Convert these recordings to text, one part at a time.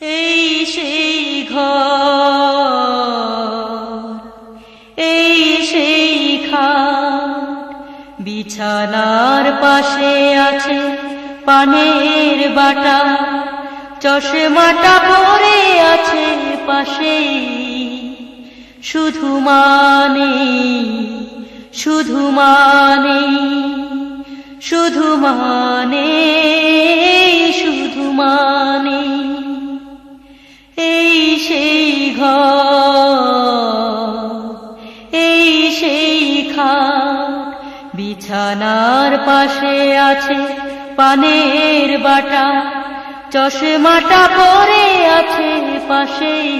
এই সেই ঘর, এই সেই খাট, বিছানার পাশে আছে পানের বাটা, চশমাটা পরে আছে পাশেই। শুধু মানে, শুধু মানে, শুধু মানে, শুধু মানে, এই সেই ঘর, এই সেই খাট, বিছানার পাশে আছে পানের বাটা, চশমাটা পরে আছে পাশেই।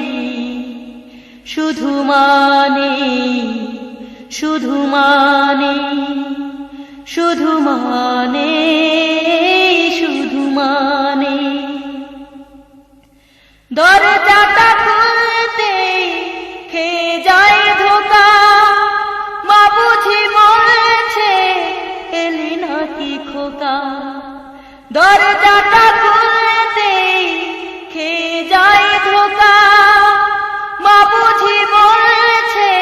শুধু মানে, শুধু মানে, শুধু মানে, শুধু মানে, দরজাটা খুলতেই খেয়ে যায় ধোকা, মা বুঝি বলছে এলি নাকি খোকা। দরজাটা খুলতেই খেয়ে যায় ধোকা, মা বুঝি বলছে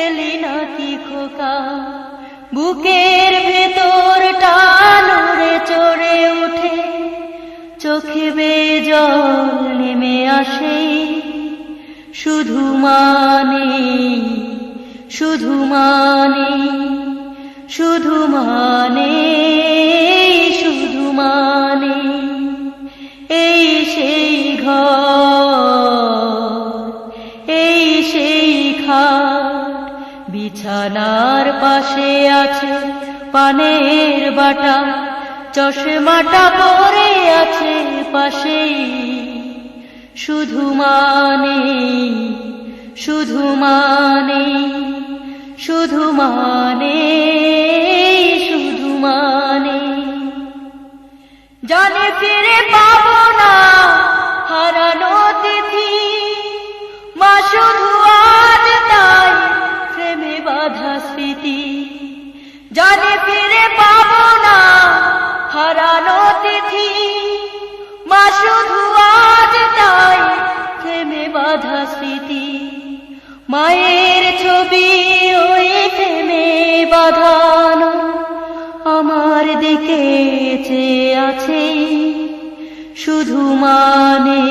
এলি নাকি খোকা। বুকের ভেতরটা নড়ে চড়ে উঠে, চোখে বেয়ে জল নেমে আসে। শুধু মানে, শুধু মানে, শুধু মানে, শুধু মানে, এই সেই ঘর, এই সেই খাট, বিছানার পাশে আছে পানের বাটা, চশমাটা পরে আছে পাশেই। শুধু মানে, শুধু মানে, শুধু মানে, শুধু মানে, জানে ফিরে পাবো না হারানো তিথি, মা শুধু আজ তাই প্রেমে বাঁধা স্মৃতি। জানে ফিরে পাবো না হারানো তিথি, মা শুধু আজ তাই প্রেমে বাঁধা স্মৃতি। মায়ের ছবি ওই প্রেমে বাঁধানো আমার দিকে চেয়ে আছে। শুধু মানে,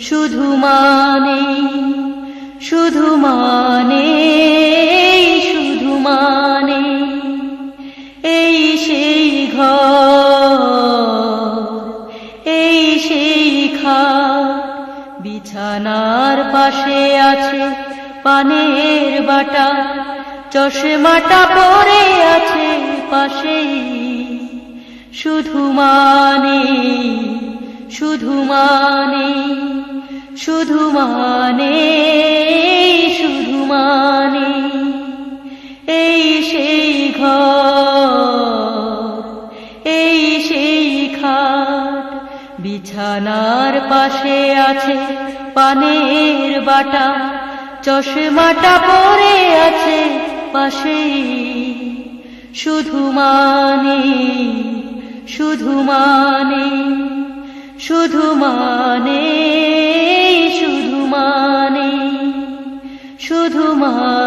শুধু মানে, শুধু মানে, শুধু মানে, এই সেই ঘর, এই সেই খাট, বিছানার পাশে আছে পানের বাটা, চশমাটা পরে আছে পাশেই। শুধু মানে, শুধু মানে, শুধু মানে, শুধু মানে, এই সেই ঘর, এই সেই খাট, বিছানার পাশে আছে পানের বাটা, চশমাটা পরে আছে পাশেই। শুধু মানে, শুধু মানে, শুধু মানে, শুধু মানে, শুধু মানে।